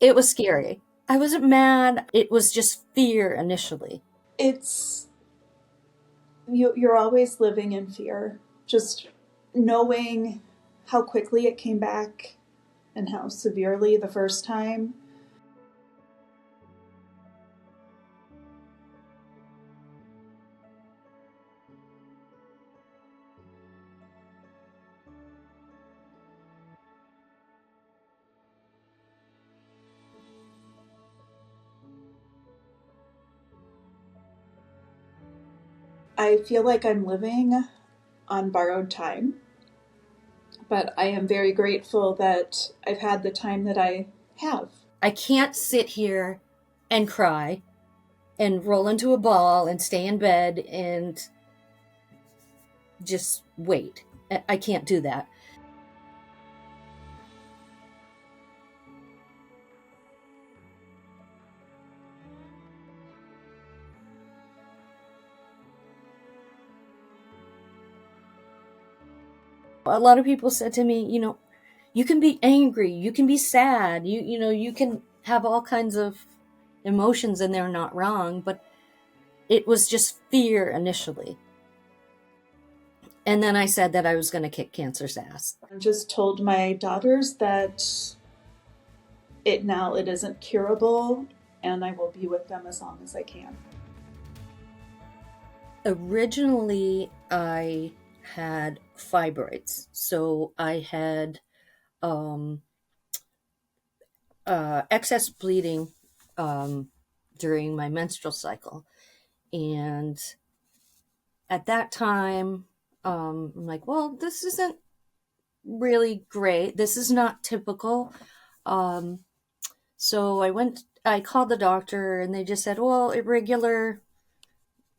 It was scary. I wasn't mad. It was just fear initially. It's you're always living in fear, just knowing how quickly it came back and how severely the first time. I feel like I'm living on borrowed time, but I am very grateful that I've had the time that I have. I can't sit here and cry and roll into a ball and stay in bed and just wait. I can't do that. A lot of people said to me, you can be angry, you can be sad, you can have all kinds of emotions and they're not wrong, but it was just fear initially. And then I said that I was going to kick cancer's ass. I just told my daughters that it isn't curable, and I will be with them as long as I can. Originally, I had fibroids. So I had um, excess bleeding during my menstrual cycle. And at that time, I'm like, well, this isn't really great. This is not typical. Um, so I called the doctor and they just said, well, irregular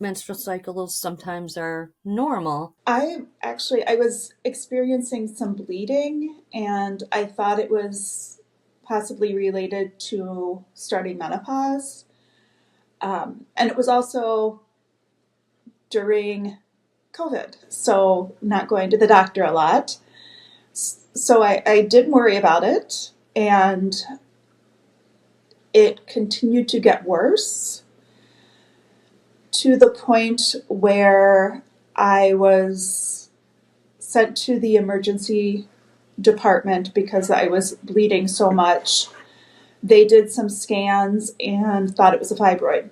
menstrual cycles sometimes are normal. I was experiencing some bleeding, and I thought it was possibly related to starting menopause. And it was also during COVID, so not going to the doctor a lot. So I did worry about it, and it continued to get worse to the point where I was sent to the emergency department because I was bleeding so much. They did some scans and thought it was a fibroid.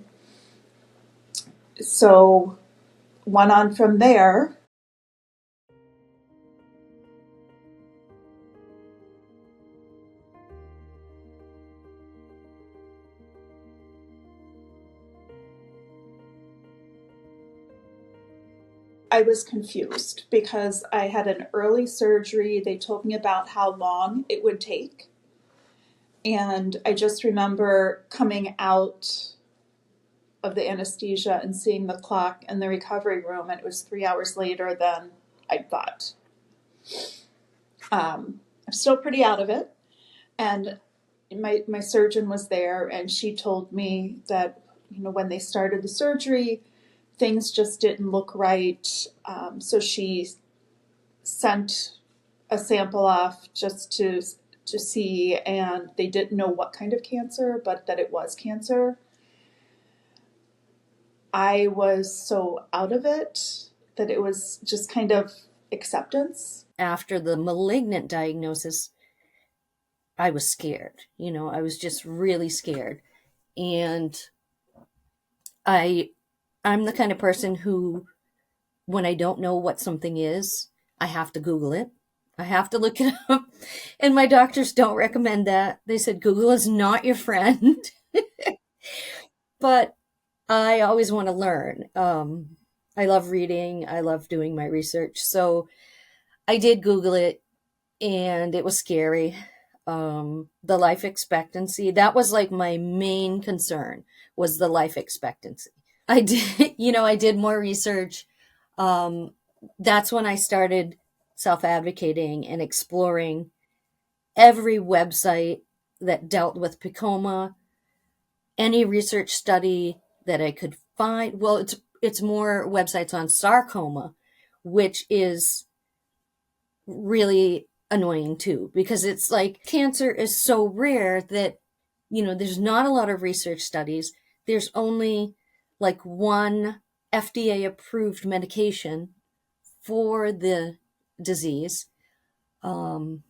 So went on from there. I was confused because I had an early surgery. They told me about how long it would take. And I just remember coming out of the anesthesia and seeing the clock in the recovery room, and it was 3 hours later than I thought. I'm still pretty out of it. And my surgeon was there, and she told me that, when they started the surgery, things just didn't look right. So she sent a sample off just to see, and they didn't know what kind of cancer, but that it was cancer. I was so out of it that it was just kind of acceptance. After the malignant diagnosis, I was scared. I was just really scared. And I I'm the kind of person who, when I don't know what something is, I have to Google it. I have to look it up. And my doctors don't recommend that. They said Google is not your friend. But I always want to learn. I love reading. I love doing my research. So I did Google it, and it was scary. The life expectancy, that was like my main concern, was the life expectancy. I did, I did more research. Um, that's when I started self-advocating and exploring every website that dealt with PEComa, any research study that I could find. Well, it's more websites on sarcoma, which is really annoying too, because it's like cancer is so rare that there's not a lot of research studies. There's only like one FDA approved medication for the disease. Um,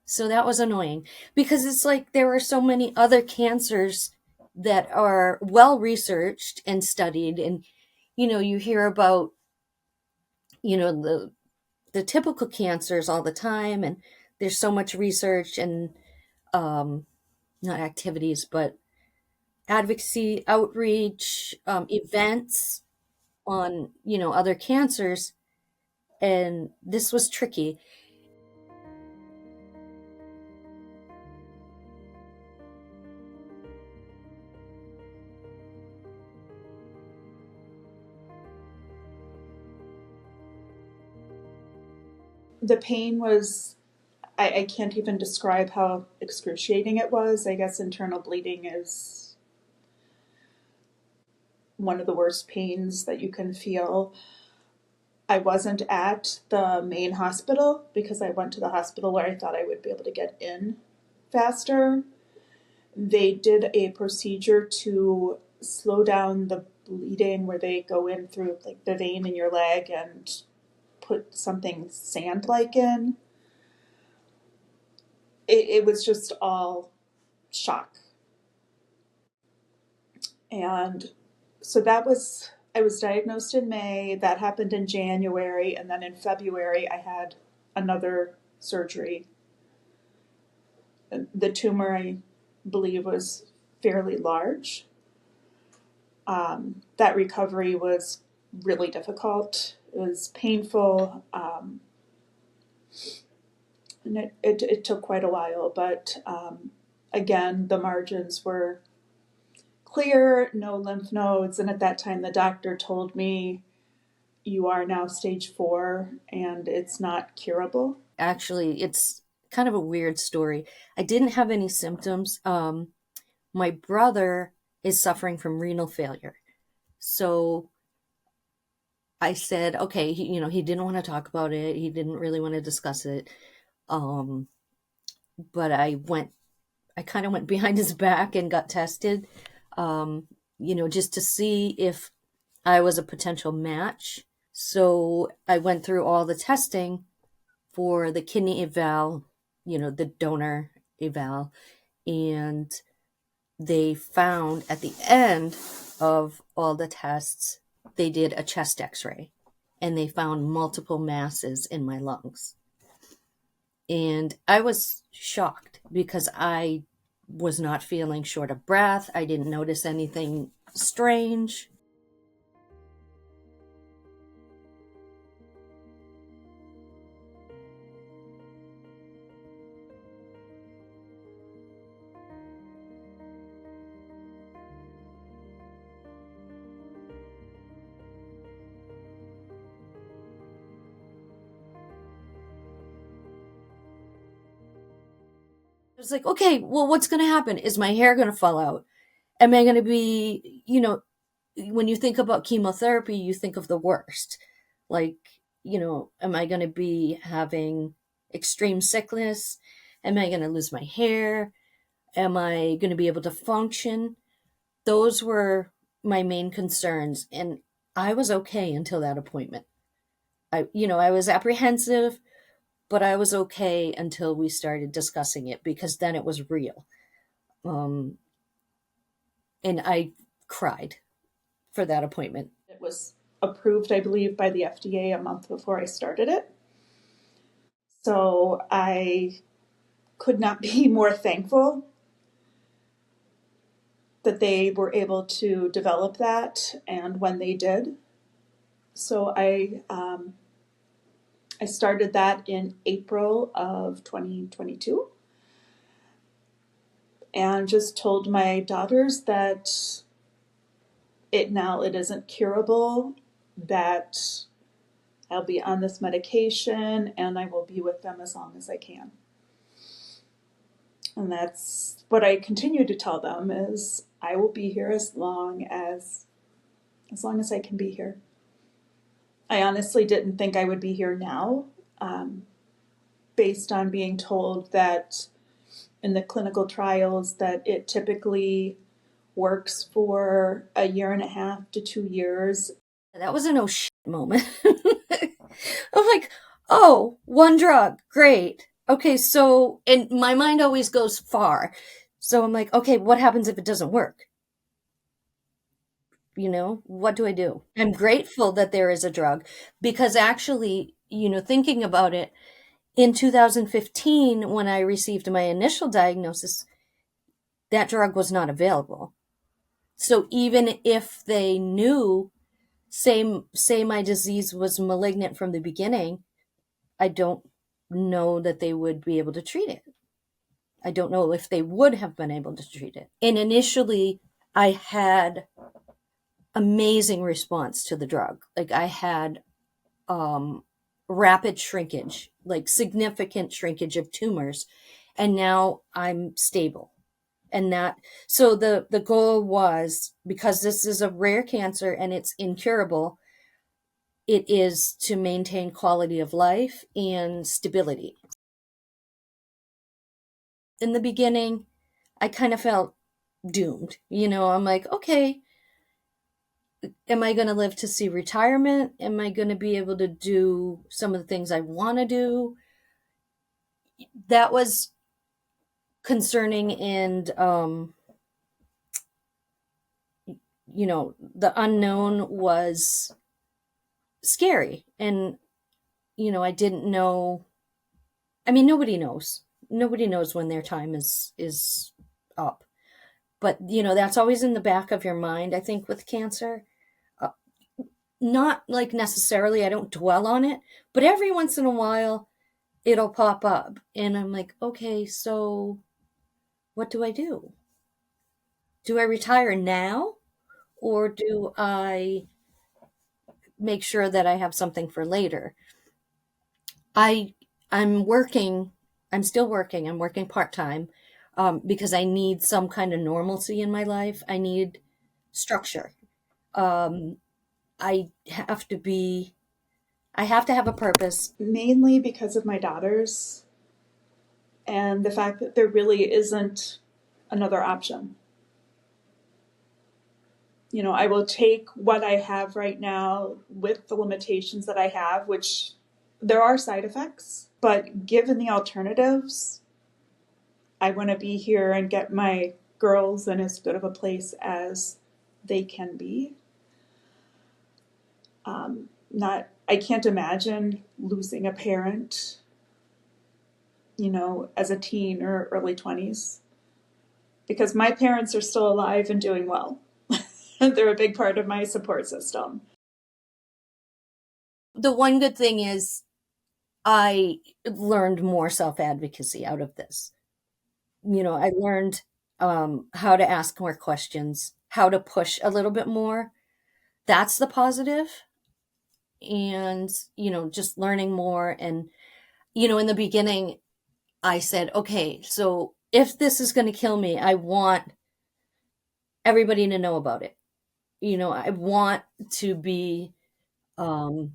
so that was annoying because it's like there are so many other cancers that are well researched and studied. And, you hear about, the typical cancers all the time. And there's so much research and um, not activities, but advocacy, outreach, events on, other cancers. And this was tricky. The pain was, I can't even describe how excruciating it was. I guess internal bleeding is one of the worst pains that you can feel. I wasn't at the main hospital because I went to the hospital where I thought I would be able to get in faster. They did a procedure to slow down the bleeding where they go in through like the vein in your leg and put something sand-like in. It was just all shock. And so I was diagnosed in May, that happened in January, and then in February I had another surgery. The tumor, I believe, was fairly large. That recovery was really difficult. It was painful, and it took quite a while, but again, the margins were clear, no lymph nodes, and at that time the doctor told me, you are now stage 4 and it's not curable. Actually, it's kind of a weird story. I didn't have any symptoms. My brother is suffering from renal failure. So I said, okay, he didn't want to talk about it. He didn't really want to discuss it. Um, but I kind of went behind his back and got tested, just to see if I was a potential match. So I went through all the testing for the kidney eval, the donor eval, and they found at the end of all the tests, they did a chest x-ray and they found multiple masses in my lungs. And I was shocked because I was not feeling short of breath. I didn't notice anything strange. It was like, okay, well, what's going to happen? Is my hair going to fall out? Am I going to be, when you think about chemotherapy, you think of the worst. Like, am I going to be having extreme sickness? Am I going to lose my hair? Am I going to be able to function? Those were my main concerns. And I was okay until that appointment. I was apprehensive, but I was okay until we started discussing it because then it was real. Um, and I cried for that appointment. It was approved, I believe, by the FDA a month before I started it. So I could not be more thankful that they were able to develop that and when they did. So I started that in April of 2022 and just told my daughters that it isn't curable, that I'll be on this medication and I will be with them as long as I can. And that's what I continue to tell them is I will be here as long as I can be here. I honestly didn't think I would be here now, based on being told that in the clinical trials that it typically works for a year and a half to 2 years. That was an oh shit moment. I'm like, oh, one drug, great. Okay, so, and my mind always goes far. So I'm like, okay, what happens if it doesn't work? What do I do? I'm grateful that there is a drug because actually, thinking about it, in 2015, when I received my initial diagnosis, that drug was not available. So even if they knew, say my disease was malignant from the beginning, I don't know that they would be able to treat it. I don't know if they would have been able to treat it. And initially, I had amazing response to the drug. Like I had rapid shrinkage, like significant shrinkage of tumors, and now I'm stable. And that, so the goal was, because this is a rare cancer and it's incurable, it is to maintain quality of life and stability. In the beginning, I kind of felt doomed. I'm like, okay, am I going to live to see retirement? Am I going to be able to do some of the things I want to do? That was concerning. And, the unknown was scary. And, I didn't know. I mean, nobody knows. Nobody knows when their time is up. But, that's always in the back of your mind, I think, with cancer. Uh, Not like necessarily, I don't dwell on it, but every once in a while it'll pop up. And I'm like, okay, so what do I do? Do I retire now? Or do I make sure that I have something for later? I I'm working. I'm still working. I'm working part-time, because I need some kind of normalcy in my life. I need structure. Um, I have to be. I have to have a purpose. Mainly because of my daughters and the fact that there really isn't another option. I will take what I have right now with the limitations that I have, which there are side effects, but given the alternatives, I want to be here and get my girls in as good of a place as they can be. I can't imagine losing a parent, as a teen or early 20s, because my parents are still alive and doing well. They're a big part of my support system. The one good thing is I learned more self-advocacy out of this. I learned how to ask more questions, how to push a little bit more. That's the positive. And, just learning more. And, in the beginning, I said, okay, so if this is going to kill me, I want everybody to know about it. I want to be, um,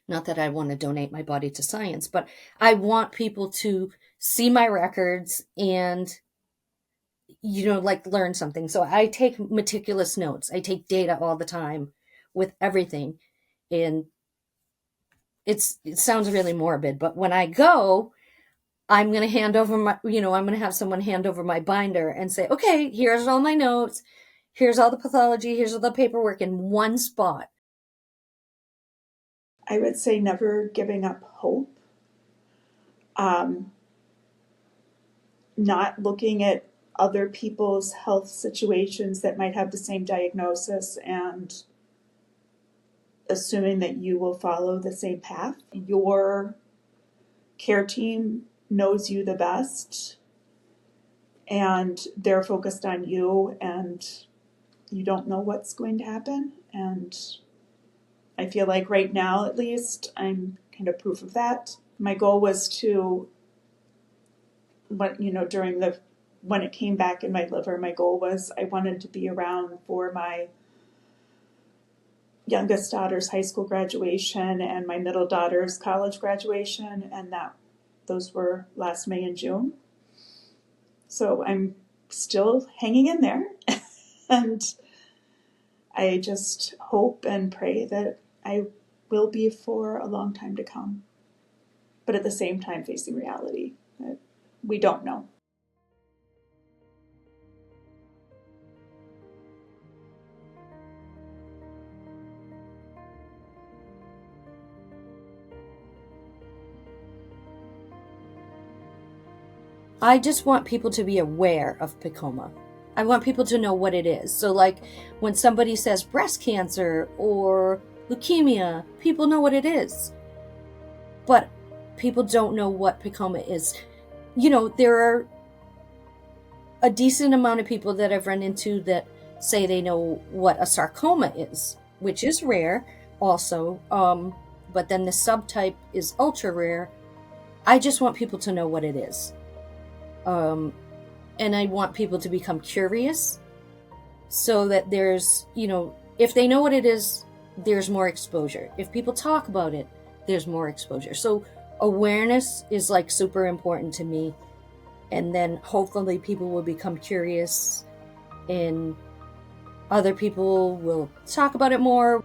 not that I want to donate my body to science, but I want people to see my records and, like learn something. So I take meticulous notes. I take data all the time with everything. And it sounds really morbid, but when I go, I'm going to hand over I'm going to have someone hand over my binder and say, okay, here's all my notes. Here's all the pathology. Here's all the paperwork in one spot. I would say never giving up hope. Um, Not looking at other people's health situations that might have the same diagnosis and assuming that you will follow the same path. Your care team knows you the best and they're focused on you, and you don't know what's going to happen. And I feel like right now, at least, I'm kind of proof of that. My goal was to, during when it came back in my liver, my goal was I wanted to be around for my youngest daughter's high school graduation and my middle daughter's college graduation, and those were last May and June. So I'm still hanging in there. And I just hope and pray that I will be for a long time to come. But at the same time, facing reality that we don't know. I just want people to be aware of PEComa. I want people to know what it is. So, like, when somebody says breast cancer or leukemia, people know what it is. But people don't know what PEComa is. There are a decent amount of people that I've run into that say they know what a sarcoma is, which is rare also. But then the subtype is ultra rare. I just want people to know what it is. Um, and I want people to become curious so that if they know what it is, there's more exposure. If people talk about it, there's more exposure. So awareness is like super important to me. And then hopefully people will become curious and other people will talk about it more.